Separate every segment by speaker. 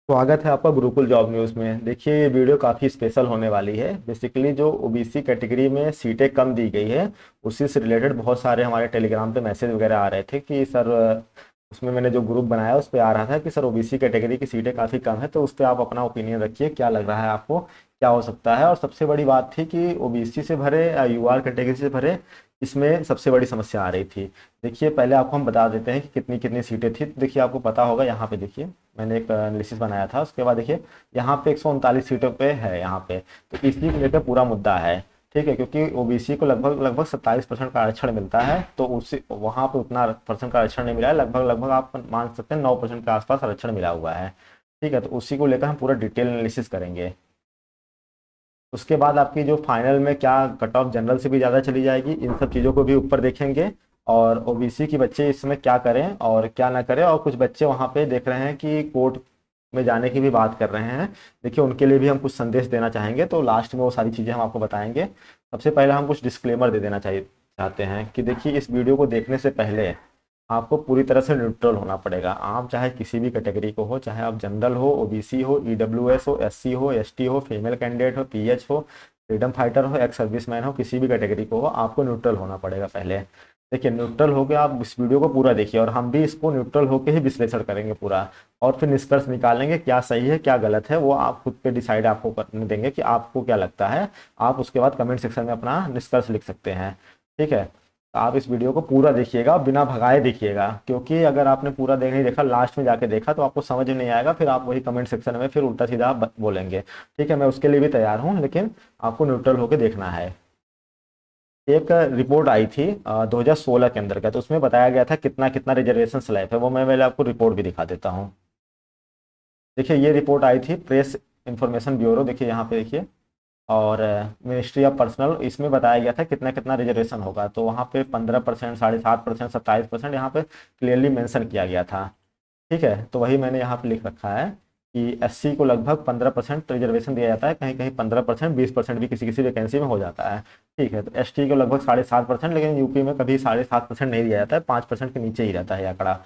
Speaker 1: स्वागत है आपका गुरुकुल जॉब न्यूज़ में। देखिए ये वीडियो काफ़ी स्पेशल होने वाली है। बेसिकली जो ओबीसी कैटेगरी में सीटें कम दी गई है उसी से रिलेटेड बहुत सारे हमारे टेलीग्राम पे मैसेज वगैरह आ रहे थे कि सर उसमें मैंने जो ग्रुप बनाया उस पे आ रहा था कि सर ओबीसी कैटेगरी की सीटें काफ़ी कम है, तो उस पर आप अपना ओपिनियन रखिए, क्या लग रहा है आपको, क्या हो सकता है। और सबसे बड़ी बात थी कि ओबीसी से भरे या यूआर कैटेगरी से भरे, इसमें सबसे बड़ी समस्या आ रही थी। देखिए पहले आपको हम बता देते हैं कि कितनी कितनी सीटें थी। तो देखिए आपको पता होगा, यहाँ पे देखिए मैंने एक एनालिसिस बनाया था, उसके बाद देखिए यहाँ पे 139 सीटों पे है यहाँ पे। तो इसी को लेकर पूरा मुद्दा है, ठीक है, क्योंकि ओबीसी को लगभग लगभग 27% का आरक्षण मिलता है, तो उसी वहाँ पे उतना परसेंट का आरक्षण नहीं मिला है। लगभग लगभग आप मान सकते हैं 9% के आसपास आरक्षण मिला हुआ है। ठीक है, तो उसी को लेकर हम पूरा डिटेल एनालिसिस करेंगे। उसके बाद आपकी जो फाइनल में क्या कट ऑफ जनरल से भी ज़्यादा चली जाएगी, इन सब चीज़ों को भी ऊपर देखेंगे। और ओबीसी की बच्चे इसमें क्या करें और क्या ना करें, और कुछ बच्चे वहाँ पे देख रहे हैं कि कोर्ट में जाने की भी बात कर रहे हैं। देखिए उनके लिए भी हम कुछ संदेश देना चाहेंगे, तो लास्ट में वो सारी चीज़ें हम आपको बताएंगे। सबसे पहले हम कुछ डिस्क्लेमर दे देना चाहिए चाहते हैं कि देखिए इस वीडियो को देखने से पहले आपको पूरी तरह से न्यूट्रल होना पड़ेगा। आप चाहे किसी भी कैटेगरी को हो, चाहे आप जनरल हो, ओबीसी हो, ईडब्ल्यूएस हो, एससी हो, एसटी हो, फीमेल कैंडिडेट हो, पीएच हो, फ्रीडम फाइटर हो, एक्स सर्विसमैन हो, किसी भी कैटेगरी को हो, आपको न्यूट्रल होना पड़ेगा पहले। देखिए न्यूट्रल होकर आप इस वीडियो को पूरा देखिए, और हम भी इसको न्यूट्रल होकर ही विश्लेषण करेंगे पूरा। और फिर निष्कर्ष निकालेंगे क्या सही है क्या गलत है, वो आप खुद पे डिसाइड आपको करने देंगे कि आपको क्या लगता है। आप उसके बाद कमेंट सेक्शन में अपना निष्कर्ष लिख सकते हैं। ठीक है, आप इस वीडियो को पूरा देखिएगा, बिना भगाए देखिएगा, क्योंकि अगर आपने पूरा नहीं देखा, लास्ट में जाके देखा, तो आपको समझ में नहीं आएगा, फिर आप वही कमेंट सेक्शन में फिर उल्टा सीधा बोलेंगे। ठीक है, मैं उसके लिए भी तैयार हूँ, लेकिन आपको न्यूट्रल होकर देखना है। एक रिपोर्ट आई थी 2016 के अंदर का, तो उसमें बताया गया था कितना कितना रिजर्वेशन स्लैब है। वो मैं पहले आपको रिपोर्ट भी दिखा देता हूँ। देखिए ये रिपोर्ट आई थी प्रेस इंफॉर्मेशन ब्यूरो, देखिए यहाँ पे देखिए, और मिनिस्ट्री ऑफ पर्सनल, इसमें बताया गया था कितना कितना रिजर्वेशन होगा। तो वहाँ पे 15%, 7.5%, 27%, यहाँ पे क्लियरली मेंशन किया गया था। ठीक है, तो वही मैंने यहाँ पे लिख रखा है कि एससी को लगभग 15% रिजर्वेशन दिया जाता है, कहीं कहीं 15%, 20% भी किसी किसी वैकेंसी में हो जाता है। ठीक है, तो एसटी को लगभग 7.5%, लेकिन यूपी में कभी 7.5% नहीं दिया जाता है, 5% के नीचे ही रहता है ये आंकड़ा।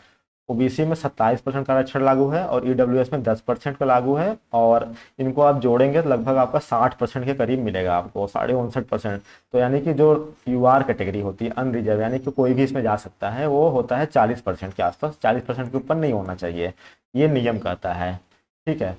Speaker 1: ओबीसी में 27% का आरक्षण लागू है, और ईडब्ल्यूएस में 10% का लागू है। और इनको आप जोड़ेंगे तो लगभग आपका 60% के करीब मिलेगा आपको, 59.5%। तो यानी कि जो यूआर कैटेगरी होती है अनरिजर्व, यानी कि कोई भी इसमें जा सकता है, वो होता है 40% के आसपास। 40% के ऊपर नहीं होना चाहिए, ये नियम कहता है। ठीक है,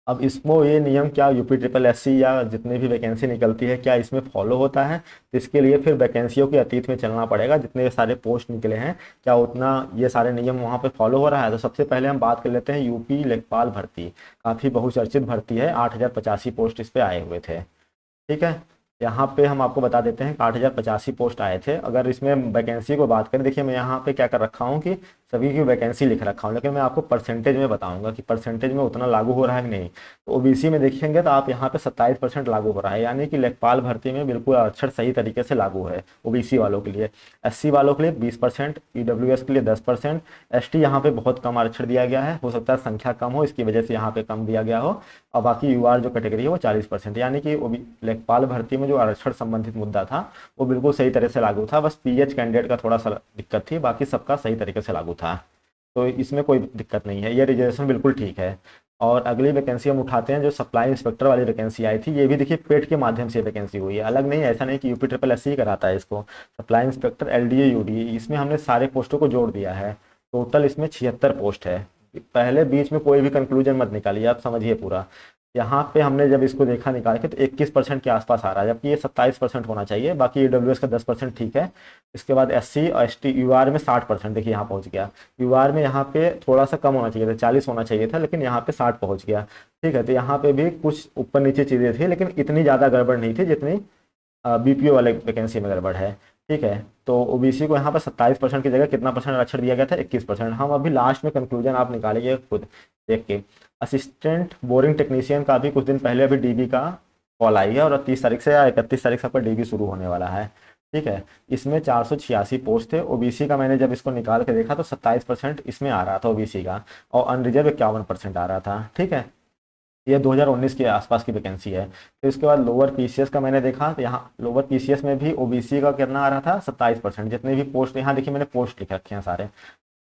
Speaker 1: अब इसको ये नियम क्या यूपी ट्रिपल एससी या जितनी भी वैकेंसी निकलती है क्या इसमें फॉलो होता है, तो इसके लिए फिर वैकेंसियों के अतीत में चलना पड़ेगा। जितने सारे पोस्ट निकले हैं, क्या उतना ये सारे नियम वहाँ पे फॉलो हो रहा है। तो सबसे पहले हम बात कर लेते हैं यूपी लेखपाल भर्ती। काफ़ी बहुचर्चित भर्ती है, 8,085 पोस्ट इस पे आए हुए थे। ठीक है, यहाँ पे हम आपको बता देते हैं कि 8,085 पोस्ट आए थे। अगर इसमें वैकेंसी को बात करें, देखिए मैं यहाँ पे क्या कर रखा हूँ कि सभी की वैकेंसी लिख रखा हूँ, लेकिन मैं आपको परसेंटेज में बताऊंगा कि परसेंटेज में उतना लागू हो रहा है कि नहीं। तो ओबीसी में देखेंगे तो आप यहाँ पे 27% लागू हो रहा है, यानी कि लेखपाल भर्ती में बिल्कुल आरक्षण सही तरीके से लागू है ओबीसी वालों के लिए। एससी वालों के लिए 20%, ईडब्ल्यूएस के लिए 10%, एसटी यहाँ पे बहुत कम आरक्षण दिया गया है, हो सकता है संख्या कम हो इसकी वजह से यहाँ पे कम दिया गया हो। और बाकी यूआर जो कैटेगरी है वो 40%, यानी कि वो भी लेखपाल भर्ती में जो आरक्षण संबंधित मुद्दा था वो बिल्कुल सही तरह से लागू था। बस पीएच कैंडिडेट का थोड़ा सा दिक्कत थी, बाकी सबका सही तरीके से लागू था। तो इसमें कोई दिक्कत नहीं है, ये रिजर्वेशन बिल्कुल ठीक है। और अगली वैकेंसी हम उठाते हैं, जो सप्लाई इंस्पेक्टर वाली वैकेंसी आई थी। ये भी देखिए पेट के माध्यम से वैकेंसी हुई है, अलग नहीं है, ऐसा नहीं कि यूपी ट्रिपल एस ही कराता है इसको। सप्लाई इंस्पेक्टर एलडीए यूडीए, इसमें हमने सारे पोस्टों को जोड़ दिया है। टोटल इसमें 76 पोस्ट है। पहले बीच में कोई भी कंक्लूजन मत निकालिए, आप समझिए पूरा। यहाँ पे हमने जब इसको देखा निकाल के, तो 21% के आसपास आ रहा है, जबकि ये 27% होना चाहिए। बाकी ईडब्ल्यूएस का 10% ठीक है। इसके बाद एससी और एसटी, यूआर में 60%, देखिए यहाँ पहुँच गया। यूआर में यहाँ पे थोड़ा सा कम होना चाहिए था, 40 होना चाहिए था, लेकिन यहाँ पे 60 पहुँच गया। ठीक है, तो यहाँ पे भी कुछ ऊपर नीचे चीज़ें थी, लेकिन इतनी ज़्यादा गड़बड़ नहीं थी जितनी बीपीओ वाले वैकेंसी में गड़बड़ है। ठीक है, तो ओबीसी को यहाँ पर 27% की जगह कितना परसेंट आरक्षण दिया गया था, 21%। हम अभी लास्ट में कंक्लूजन आप निकालिए खुद देख के। असिस्टेंट बोरिंग टेक्नीशियन का भी कुछ दिन पहले अभी डीबी का कॉल आई है, और 30 तारीख से या 31 तारीख से आपका डीबी शुरू होने वाला है। ठीक है, इसमें 486 पोस्ट थे। ओबीसी का मैंने जब इसको निकाल के देखा तो 27% इसमें आ रहा था ओबीसी का, और अनरिजर्व 51% आ रहा था। ठीक है, ये 2019 के आसपास की वैकेंसी है। फिर उसके बाद लोअर पीसीएस का मैंने देखा, तो यहाँ लोअर पीसीएस में भी ओबीसी का कितना आ रहा था, 27%। जितने भी पोस्ट यहाँ देखिए मैंने पोस्ट लिख रखे हैं सारे,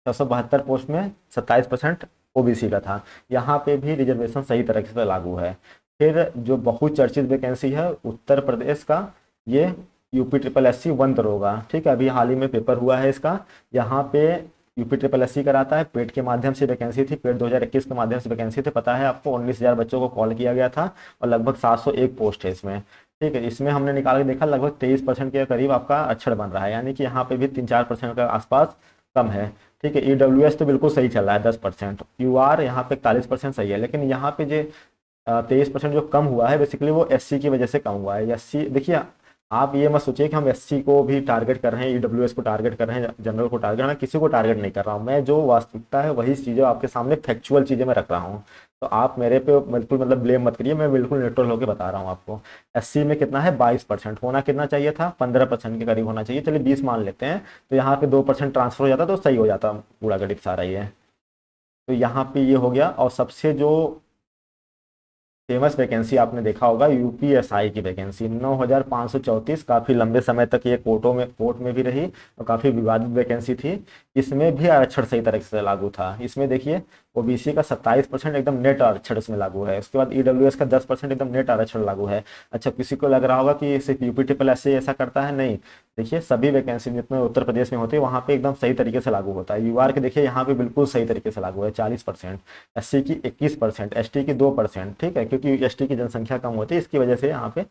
Speaker 1: 672 पोस्ट में 27% ओबीसी का था। यहाँ पे भी रिजर्वेशन सही तरीके से लागू है। फिर जो बहुचर्चित वैकेंसी है उत्तर प्रदेश का, ये यूपी ट्रिपल एस सी 1 दरोगा, ठीक है, अभी हाल ही में पेपर हुआ है इसका। यहाँ पे यूपी ट्रिपल एस सी कराता है, पेड के माध्यम से वैकेंसी थी, पेड 2021 के माध्यम से वैकेंसी थी, पता है आपको 19,000 बच्चों को कॉल किया गया था और लगभग 701 पोस्ट है इसमें, ठीक है। इसमें हमने निकाल के देखा लगभग 23% के करीब आपका अक्षर बन रहा है, यानी कि यहाँ पे भी 3-4% के आसपास कम है, ठीक है। ईडब्ल्यूएस तो बिल्कुल सही चल रहा है 10%, यूआर यहाँ पे 41% सही है, लेकिन यहाँ पे जो 23% जो कम हुआ है बेसिकली वो एससी की वजह से कम हुआ है। एससी देखिए, आप ये मत सोचिए कि हम एससी को भी टारगेट कर रहे हैं, ईडब्ल्यूएस को टारगेट कर रहे हैं, जनरल को टारगेट कर रहे हैं, किसी को टारगेट नहीं कर रहा हूँ मैं। जो वास्तविकता है वही चीज़ें आपके सामने फैक्चुअल चीज़ें मैं रख रहा हूँ, तो आप मेरे पे बिल्कुल मतलब ब्लेम मत करिए, मैं बिल्कुल न्यूट्रल होकर बता रहा हूँ आपको। एससी में कितना है 22%, होना कितना चाहिए था 15% के करीब होना चाहिए, चलिए 20 मान लेते हैं, तो यहाँ पे 2% ट्रांसफर हो जाता तो सही हो जाता पूरा गणित सारा ये। तो यहाँ पे ये हो गया। और सबसे जो फेमस वैकेंसी आपने देखा होगा यूपीएसआई की वैकेंसी 9,534, काफ़ी लंबे समय तक ये कोर्ट में भी रही और काफ़ी विवादित वैकेंसी थी। इसमें भी आरक्षण सही तरीके से लागू था। इसमें देखिए ओबीसी का 27% एकदम नेट आरक्षण इसमें लागू है, उसके बाद ईडब्ल्यूएस का 10% एकदम नेट आरक्षण लागू है। अच्छा, किसी को लग रहा होगा कि सिर्फ यूपी ट्रिपल एस ऐसा करता है, नहीं। देखिए सभी वैकेंसी जितने उत्तर प्रदेश में होती है वहाँ पे एकदम सही तरीके से लागू होता है। यूआर के देखिए यहाँ पे बिल्कुल सही तरीके से लागू है 40%, एससी की 21%, एसटी की 2%, ठीक है, क्योंकि एसटी की जनसंख्या कम होती है इसकी वजह से यहाँ पे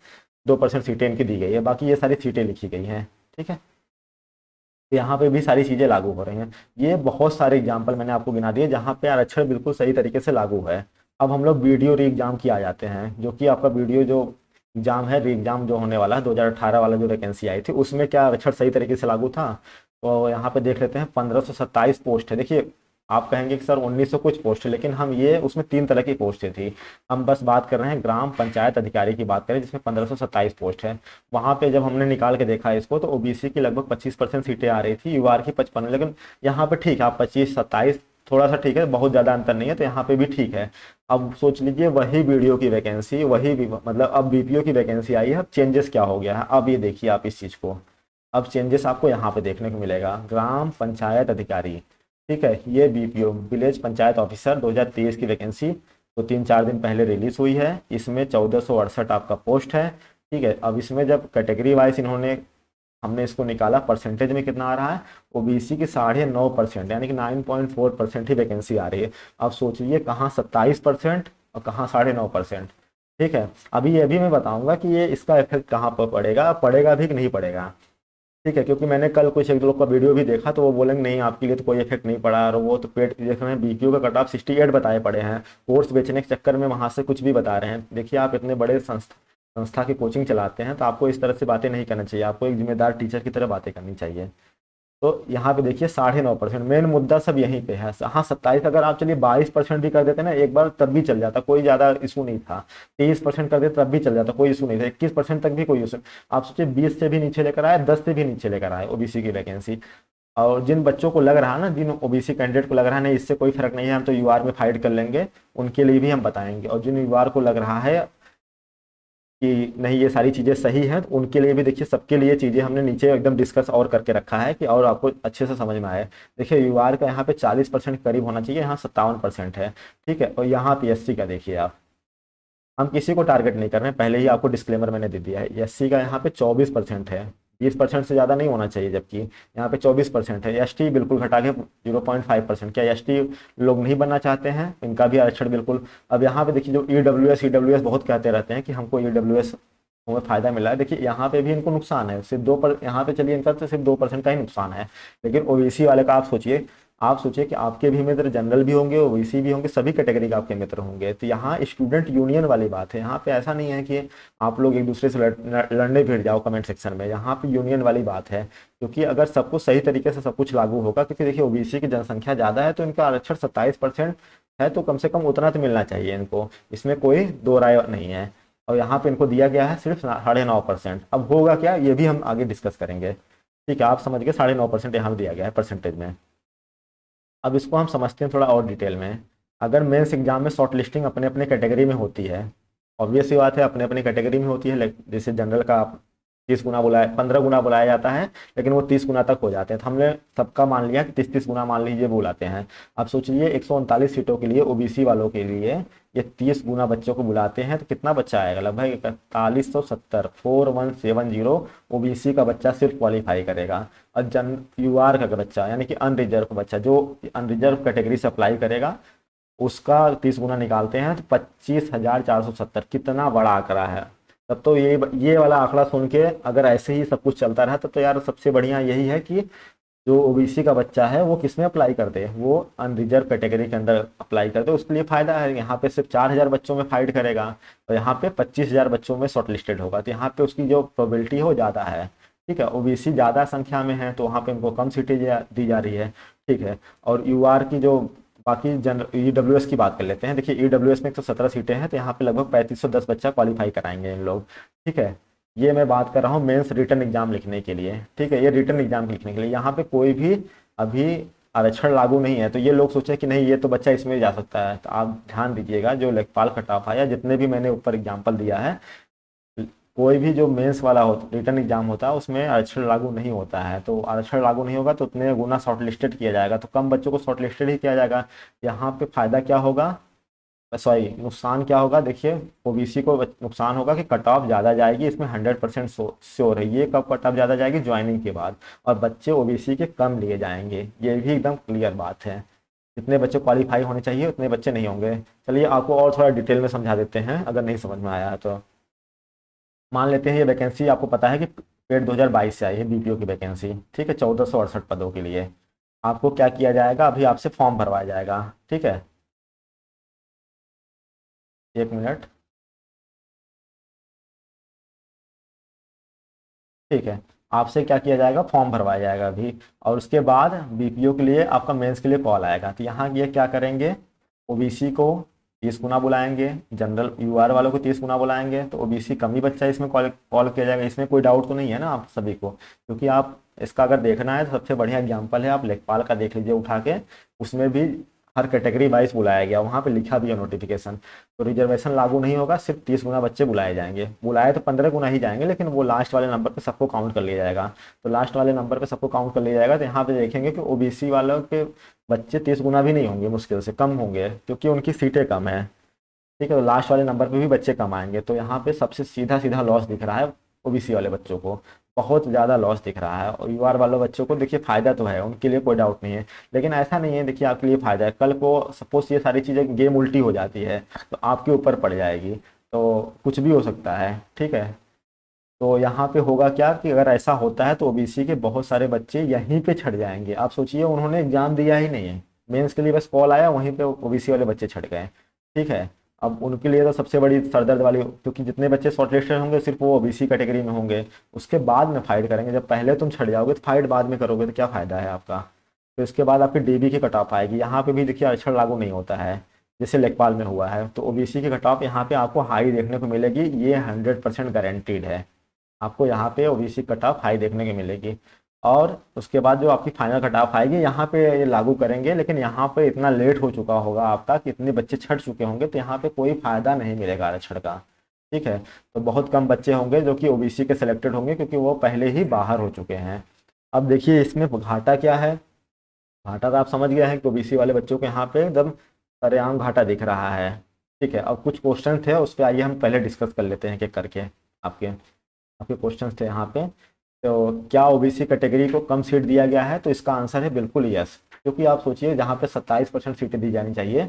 Speaker 1: 2% सीटें इनकी दी गई है, बाकी ये सारी सीटें लिखी गई हैं, ठीक है। तो यहाँ पे भी सारी चीज़ें लागू हो रही हैं। ये बहुत सारे एग्जाम्पल मैंने आपको गिना दिए जहाँ पे आरक्षण बिल्कुल सही तरीके से लागू है। अब हम लोग वीडियो री एग्जाम की आ जाते हैं, जो कि आपका वीडियो जो एग्जाम है, री एग्जाम जो होने वाला है 2018 वाला जो वैकेंसी आई थी उसमें क्या आरक्षण सही तरीके से लागू था। तो यहाँ पे देख लेते हैं 1527 पोस्ट है। देखिए आप कहेंगे कि सर 1900 कुछ पोस्ट है, लेकिन हम ये उसमें 3 तरह की पोस्टें थी। हम बस बात कर रहे हैं ग्राम पंचायत अधिकारी की बात करें जिसमें 1527 पोस्ट है। वहाँ पे जब हमने निकाल के देखा इसको तो ओबीसी की लगभग 25% सीटें आ रही थी, यूआर की 55, लेकिन यहाँ पे ठीक है, आप 25-27 थोड़ा सा ठीक है, बहुत ज़्यादा अंतर नहीं है, तो यहाँ पे भी ठीक है। अब सोच लीजिए वही वीडियो की वैकेंसी, वही मतलब अब बीपीओ की वैकेंसी आई है, अब चेंजेस क्या हो गया है, अब ये देखिए आप इस चीज़ को। अब चेंजेस आपको यहाँ पे देखने को मिलेगा, ग्राम पंचायत अधिकारी, ठीक है, ये बीपीओ विलेज पंचायत ऑफिसर 2023 की वैकेंसी तो 3-4 दिन पहले रिलीज हुई है। इसमें 1468 आपका पोस्ट है, ठीक है। अब इसमें जब कैटेगरी वाइज इन्होंने हमने इसको निकाला परसेंटेज में कितना आ रहा है, ओबीसी की 9.5% यानी कि 9.4% ही वैकेंसी आ रही है। अब सोचिए कहाँ 27% और कहाँ 9.5%, ठीक है। अभी ये भी मैं बताऊंगा कि ये इसका इफेक्ट कहाँ पर पड़ेगा, पड़ेगा भी कि नहीं पड़ेगा, ठीक है, क्योंकि मैंने कल कुछ एक दो लोग का वीडियो भी देखा तो वो बोलेंगे नहीं आपके लिए तो कोई इफेक्ट नहीं पड़ा, और वो तो पेड देख रहे हैं बीपीओ का कट ऑफ 68 बताए पड़े हैं, कोर्स बेचने के चक्कर में वहाँ से कुछ भी बता रहे हैं। देखिए आप इतने बड़े संस्था की कोचिंग चलाते हैं तो आपको इस तरह से बातें नहीं करना चाहिए, आपको एक जिम्मेदार टीचर की तरह बातें करनी चाहिए। तो यहाँ पे देखिए 9.5%, मेन मुद्दा सब यहीं पे है। हाँ 27, अगर आप चलिए 22% भी कर देते ना एक बार तब भी चल जाता, कोई ज़्यादा इशू नहीं था। 23% कर देते तब भी चल जाता, कोई इशू नहीं था। 21% तक भी कोई इशू, आप सोचिए 20 से भी नीचे लेकर आए, 10 से भी नीचे लेकर आए ओबीसी की वैकेंसी। और जिन बच्चों को लग रहा है ना, जिन ओबीसी कैंडिडेट को लग रहा है नहीं इससे कोई फर्क नहीं है, हम तो यूआर में फाइट कर लेंगे, उनके लिए भी हम बताएंगे। और जिन यूआर को लग रहा है कि नहीं ये सारी चीज़ें सही हैं, तो उनके लिए भी देखिए, सबके लिए चीज़ें हमने नीचे एकदम डिस्कस और करके रखा है कि और आपको अच्छे से समझ में आए। देखिए यूआर का यहाँ पे 40% करीब होना चाहिए, यहाँ 57% है, ठीक है। और यहाँ पीएससी का देखिए आप, हम किसी को टारगेट नहीं कर रहे हैं, पहले ही आपको डिस्क्लेमर मैंने दे दिया है। एससी का यहाँ पे 24% है, 20% से ज़्यादा नहीं होना चाहिए, जबकि यहाँ पे 24% है। एसटी बिल्कुल घटा के 0.5%, क्या एसटी लोग नहीं बनना चाहते हैं, इनका भी आरक्षण बिल्कुल। अब यहाँ पे देखिए जो ईडब्ल्यूएस बहुत कहते रहते हैं कि हमको ईडब्ल्यूएस हमें फ़ायदा मिला है, देखिए यहाँ पे भी इनको नुकसान है, सिर्फ 2 यहाँ पे चलिए इनका तो सिर्फ 2% का ही नुकसान है। लेकिन ओबीसी वाले का आप सोचिए कि आपके भी मित्र जनरल भी होंगे, ओबीसी भी होंगे, सभी कैटेगरी के आपके मित्र होंगे। तो यहाँ स्टूडेंट यूनियन वाली बात है, यहाँ पे ऐसा नहीं है कि आप लोग एक दूसरे से लड़ने भिड़ जाओ कमेंट सेक्शन में, यहाँ पे यूनियन वाली बात है। क्योंकि अगर सब कुछ सही तरीके से सब कुछ लागू होगा, क्योंकि देखिए ओबीसी की जनसंख्या ज़्यादा है तो इनका आरक्षण 27% है, तो कम से कम उतना तो मिलना चाहिए इनको, इसमें कोई दो राय नहीं है। और यहाँ पे इनको दिया गया है सिर्फ 9.5%। अब होगा क्या ये भी हम आगे डिस्कस करेंगे, ठीक है, आप समझ गए 9.5% यहाँ दिया गया है परसेंटेज में। अब इसको हम समझते हैं थोड़ा और डिटेल में। अगर मेंस एग्जाम में शॉर्ट लिस्टिंग अपने अपने कैटेगरी में होती है, ऑब्वियस सी बात है अपने अपने कैटेगरी में होती है, जैसे जनरल का आप 30 गुना बुलाया, 15 गुना बुलाया जाता है, लेकिन वो 30 गुना तक हो जाते हैं। तो हमने सबका मान लिया कि 30 गुना मान लीजिए बुलाते हैं। अब सोचिए 139 सीटों के लिए ओबीसी वालों के लिए ये 30 गुना बच्चों को बुलाते हैं तो कितना बच्चा आएगा, लगभग 4170, 4170 ओबीसी का बच्चा सिर्फ क्वालिफाई करेगा। और जन यूआर का बच्चा यानी कि अनरिजर्व का बच्चा जो अनरिजर्व कैटेगरी से अप्लाई करेगा उसका 30 गुना निकालते हैं तो 25,470, कितना बड़ा आंकड़ा है। तब तो ये वाला आंकड़ा सुन के अगर ऐसे ही सब कुछ चलता रहा तो यार सबसे बढ़िया यही है कि जो ओबीसी का बच्चा है वो किस में अप्लाई कर दे, वो अनरिजर्व कैटेगरी के अंदर अप्लाई कर दे। उसके लिए फायदा है, यहाँ पे सिर्फ 4,000 बच्चों में फाइट करेगा और यहाँ पे 25,000 बच्चों में शॉर्ट लिस्टेड होगा, तो यहाँ पे उसकी जो प्रोबेबिलिटी है वो ज़्यादा है। ठीक है, ओबीसी ज़्यादा संख्या में है तो वहाँ पे उनको कम सीटें दी जा रही है। ठीक है, और यूआर की जो बाकी ईडब्ल्यूएस की बात कर लेते हैं। देखिए ईडब्ल्यूएस में 117 सीटें हैं तो यहाँ पे लगभग 3510 बच्चा क्वालिफाई कराएंगे इन लोग। ठीक है, ये मैं बात कर रहा हूँ मेंस रिटर्न एग्जाम लिखने के लिए। ठीक है, ये रिटर्न एग्जाम लिखने के लिए यहाँ पे कोई भी अभी आरक्षण लागू नहीं है। तो ये लोग सोचे कि नहीं ये तो बच्चा इसमें जा सकता है, तो आप ध्यान दीजिएगा जो लेखपाल कट ऑफ आया, जितने भी मैंने ऊपर एग्जाम्पल दिया है, कोई भी जो मेंस वाला हो रिटर्न एग्जाम होता है उसमें आरक्षण लागू नहीं होता है। तो आरक्षण लागू नहीं होगा तो उतने गुना शॉर्ट लिस्टेड किया जाएगा, तो कम बच्चों को शॉर्ट लिस्टेड ही किया जाएगा। यहाँ पे फायदा क्या होगा, सॉरी नुकसान क्या होगा, देखिए ओबीसी को नुकसान होगा कि कट ऑफ ज़्यादा जाएगी, इसमें 100% श्योर है। ये कब कट ऑफ ज़्यादा जाएगी, ज्वाइनिंग के बाद, और बच्चे ओबीसी के कम लिए जाएंगे, ये भी एकदम क्लियर बात है। जितने बच्चे क्वालिफाई होने चाहिए उतने बच्चे नहीं होंगे। चलिए आपको और थोड़ा डिटेल में समझा देते हैं अगर नहीं समझ में आया है तो। मान लेते हैं ये वैकेंसी आपको पता है कि पेड 2022 से आई है बीपीओ की वैकेंसी। ठीक है, 1468 पदों के लिए आपको क्या किया जाएगा, अभी आपसे फॉर्म भरवाया जाएगा। ठीक है, एक मिनट। ठीक है, आपसे क्या किया जाएगा, फॉर्म भरवाया जाएगा अभी, और उसके बाद बीपीओ के लिए आपका मेंस के लिए कॉल आएगा। तो यहाँ ये क्या करेंगे, ओबीसी को 30 गुना बुलाएंगे, जनरल यूआर वालों को 30 गुना बुलाएंगे, तो ओबीसी कम ही बच्चा इसमें कॉल कॉल किया जाएगा। इसमें कोई डाउट तो नहीं है ना आप सभी को, क्योंकि आप इसका अगर देखना है तो सबसे बढ़िया एग्जाम्पल है, आप लेखपाल का देख लीजिए उठा के, उसमें भी हर कैटेगरी वाइज बुलाया गया, वहाँ पे लिखा भी है नोटिफिकेशन। तो रिजर्वेशन लागू नहीं होगा, सिर्फ 30 गुना बच्चे बुलाए जाएंगे। बुलाए तो 15 गुना ही जाएंगे, लेकिन वो लास्ट वाले नंबर पे सबको काउंट कर लिया जाएगा। तो लास्ट वाले नंबर पे सबको काउंट कर लिया जाएगा, तो यहाँ पे देखेंगे कि ओबीसी वालों के बच्चे 30 गुना भी नहीं होंगे, मुश्किल से कम होंगे, क्योंकि उनकी सीटें कम है। ठीक है, तो लास्ट वाले नंबर पे भी बच्चे कम आएंगे। तो यहाँ पे सबसे सीधा सीधा लॉस दिख रहा है ओबीसी वाले बच्चों को, बहुत ज़्यादा लॉस दिख रहा है। और यूआर वाले बच्चों को देखिए फ़ायदा तो है, उनके लिए कोई डाउट नहीं है, लेकिन ऐसा नहीं है, देखिए आपके लिए फ़ायदा है, कल को सपोज ये सारी चीज़ें गेम उल्टी हो जाती है तो आपके ऊपर पड़ जाएगी, तो कुछ भी हो सकता है। ठीक है, तो यहाँ पे होगा क्या कि अगर ऐसा होता है तो ओबीसी के बहुत सारे बच्चे यहीं पे छट जाएंगे। आप सोचिए उन्होंने एग्जाम दिया ही नहीं है, मेंस के लिए बस कॉल आया, वहीं पे ओबीसी वाले बच्चे छट गए। ठीक है, अब उनके लिए तो सबसे बड़ी सरदर्द वाली, क्योंकि जितने बच्चे शॉर्ट लिस्टेड होंगे सिर्फ वो ओबीसी कैटेगरी में होंगे, उसके बाद में फाइट करेंगे। जब पहले तुम छट जाओगे तो फाइट बाद में करोगे तो क्या फ़ायदा है आपका। तो इसके बाद आपकी डीबी की कट ऑफ आएगी, यहाँ पे भी देखिए आरक्षण लागू नहीं होता है जैसे लेखपाल में हुआ है, तो ओबीसी की कट ऑफ यहाँ पे आपको हाई देखने को मिलेगी, ये 100% गारंटीड है। आपको यहाँ पे ओबीसी कट ऑफ हाई देखने की मिलेगी। और उसके बाद जो आपकी फाइनल कट ऑफ आएगी यहाँ पे ये लागू करेंगे, लेकिन यहाँ पे इतना लेट हो चुका होगा आपका कि इतने बच्चे छट चुके होंगे, तो यहाँ पे कोई फायदा नहीं मिलेगा आरक्षण का। ठीक है, तो बहुत कम बच्चे होंगे जो कि ओबीसी के सिलेक्टेड होंगे, क्योंकि वो पहले ही बाहर हो चुके हैं। अब देखिए इसमें घाटा क्या है, घाटा तो आप समझ गए हैं कि ओबीसी वाले बच्चों को यहाँ पे एकदम सरेआम घाटा दिख रहा है। ठीक है, अब कुछ क्वेश्चन थे उस पर आइए हम पहले डिस्कस कर लेते हैं एक एक करके। आपके आपके क्वेश्चंस थे यहाँ पे, तो क्या ओबीसी कैटेगरी को कम सीट दिया गया है, तो इसका आंसर है बिल्कुल यस। क्योंकि आप सोचिए जहाँ पे 27% सीटें दी जानी चाहिए,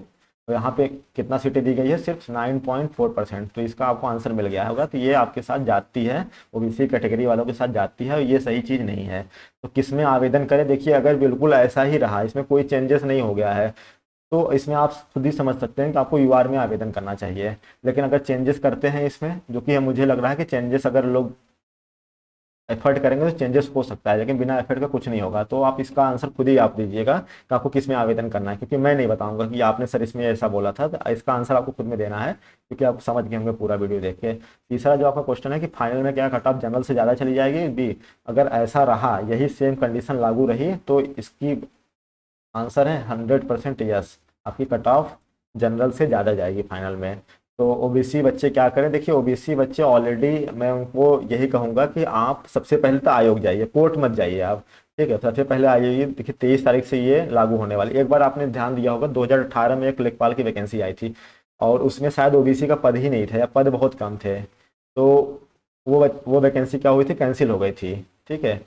Speaker 1: तो यहाँ पे कितना सीटें दी गई है, सिर्फ 9.4%, तो इसका आपको आंसर मिल गया होगा। तो ये आपके साथ जाती है, ओबीसी कैटेगरी वालों के साथ जाती है, और ये सही चीज़ नहीं है। तो किस में आवेदन करें, देखिए अगर बिल्कुल ऐसा ही रहा, इसमें कोई चेंजेस नहीं हो गया है, तो इसमें आप खुद ही समझ सकते हैं कि आपको यूआर में आवेदन करना चाहिए। लेकिन अगर चेंजेस करते हैं इसमें, जो कि मुझे लग रहा है कि चेंजेस अगर लोग एफर्ट करेंगे तो चेंजेस हो सकता है, लेकिन बिना एफर्ट का कुछ नहीं होगा। तो आप इसका आंसर खुद ही आप दीजिएगा कि आपको किस में आवेदन करना है, क्योंकि मैं नहीं बताऊंगा कि आपने सर इसमें ऐसा बोला था। तो इसका आंसर आपको खुद में देना है, क्योंकि आप समझ गए होंगे पूरा वीडियो देख के। तीसरा जो आपका क्वेश्चन है कि फाइनल में क्या कट ऑफ जनरल से ज़्यादा चली जाएगी, बी अगर ऐसा रहा, यही सेम कंडीशन लागू रही, तो इसकी आंसर है 100% यस, आपकी कट ऑफ जनरल से ज़्यादा जाएगी फाइनल में। तो ओबीसी बच्चे क्या करें, देखिए ओबीसी बच्चे ऑलरेडी, मैं उनको यही कहूंगा कि आप सबसे पहले तो आयोग जाइए, कोर्ट मत जाइए आप। ठीक है, सबसे पहले आइए, देखिए 23 तारीख से ये लागू होने वाली। एक बार आपने ध्यान दिया होगा 2018 में एक लेखपाल की वैकेंसी आई थी, और उसमें शायद ओबीसी का पद ही नहीं था या पद बहुत कम थे। तो वो वैकेंसी क्या हुई थी, कैंसिल हो गई थी। ठीक है,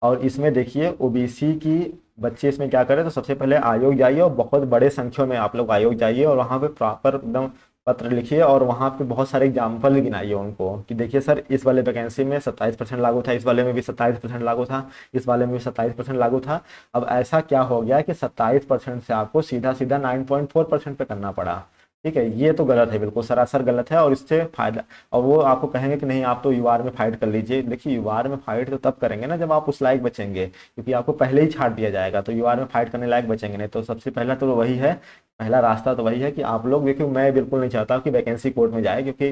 Speaker 1: और इसमें देखिए ओबीसी की बच्चे इसमें क्या करें, तो सबसे पहले आयोग जाइए और बहुत बड़े संख्या में आप लोग आयोग जाइए और वहाँ पे प्रॉपर एकदम पत्र लिखिए और वहाँ पे बहुत सारे एग्जाम्पल गिनाइए उनको कि देखिए सर इस वाले वैकेंसी में 27% लागू था, इस वाले में भी 27% लागू था, इस वाले में भी 27% लागू था। अब ऐसा क्या हो गया कि 27% से आपको सीधा सीधा 9.4% पे करना पड़ा। ठीक है, ये तो गलत है, बिल्कुल सरासर गलत है, और इससे फायदा, और वो आपको कहेंगे कि नहीं आप तो यूआर में फाइट कर लीजिए। देखिए यूआर में फाइट तो तब करेंगे ना जब आप उस लायक बचेंगे, क्योंकि आपको पहले ही छाट दिया जाएगा, तो यूआर में फाइट करने लायक बचेंगे नहीं। तो सबसे पहला तो वही है, पहला रास्ता तो वही है कि आप लोग देखिए, मैं बिल्कुल नहीं चाहता कि वैकेंसी कोर्ट में जाए, क्योंकि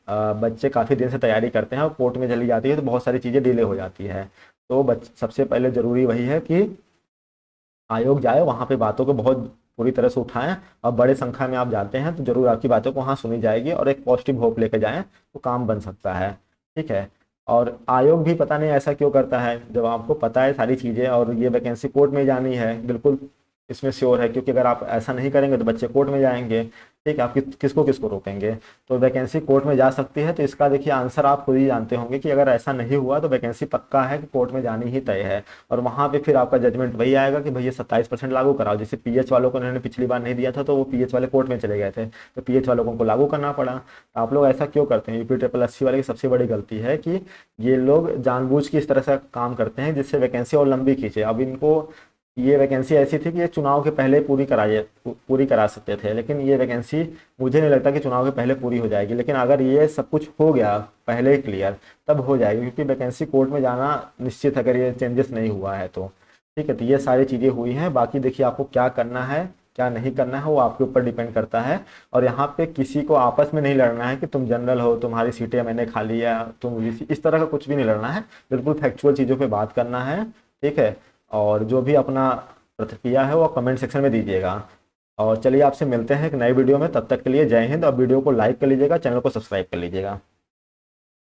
Speaker 1: बच्चे काफ़ी दिन से तैयारी करते हैं और कोर्ट में चली जाती है तो बहुत सारी चीज़ें डिले हो जाती है। तो सबसे पहले ज़रूरी वही है कि आयोग जाए, वहाँ पे बातों को बहुत पूरी तरह से उठाएं, और बड़े संख्या में आप जाते हैं तो जरूर आपकी बातों को वहाँ सुनी जाएगी, और एक पॉजिटिव होप लेके जाएं तो काम बन सकता है। ठीक है, और आयोग भी पता नहीं ऐसा क्यों करता है, जब आपको पता है सारी चीज़ें और ये वैकेंसी कोर्ट में जानी है, बिल्कुल इसमें श्योर है, क्योंकि अगर आप ऐसा नहीं करेंगे तो बच्चे कोर्ट में जाएंगे। ठीक है, आप किसको किसको रोकेंगे। तो वैकेंसी कोर्ट में जा सकती है, तो इसका देखिए आंसर आप खुद ही जानते होंगे कि अगर ऐसा नहीं हुआ तो वैकेंसी पक्का है कि कोर्ट में जानी ही तय है। और वहां पे फिर आपका जजमेंट वही आएगा कि भैया 27% लागू कराओ। जैसे पीएच वालों को उन्होंने पिछली बार नहीं दिया था तो वो पीएच वाले कोर्ट में चले गए थे, तो पीएच वालों को उनको लागू करना पड़ा। तो आप लोग ऐसा क्यों करते हैं, यूपी ट्रिपल एससी वाले की सबसे बड़ी गलती है कि ये लोग जानबूझ के इस तरह से काम करते हैं जिससे वैकेंसी और लंबी खींचे। अब इनको ये वैकेंसी ऐसी थी कि ये चुनाव के पहले पूरी करा सकते थे, लेकिन ये वैकेंसी मुझे नहीं लगता कि चुनाव के पहले पूरी हो जाएगी। लेकिन अगर ये सब कुछ हो गया पहले ही क्लियर, तब हो जाएगी, क्योंकि वैकेंसी कोर्ट में जाना निश्चित है, अगर ये चेंजेस नहीं हुआ है तो। ठीक है, तो ये सारी चीज़ें हुई हैं, बाकी देखिए आपको क्या करना है क्या नहीं करना है वो आपके ऊपर डिपेंड करता है। और यहाँ पे किसी को आपस में नहीं लड़ना है कि तुम जनरल हो, तुम्हारी सीटें मैंने खा ली है, तुम इस तरह का कुछ भी नहीं लड़ना है। बिल्कुल फैक्चुअल चीज़ों पे बात करना है। ठीक है, और जो भी अपना प्रतिक्रिया है वो कमेंट सेक्शन में दीजिएगा। और चलिए आपसे मिलते हैं एक नए वीडियो में, तब तक के लिए जय हिंद, और वीडियो को लाइक कर लीजिएगा, चैनल को सब्सक्राइब कर लीजिएगा।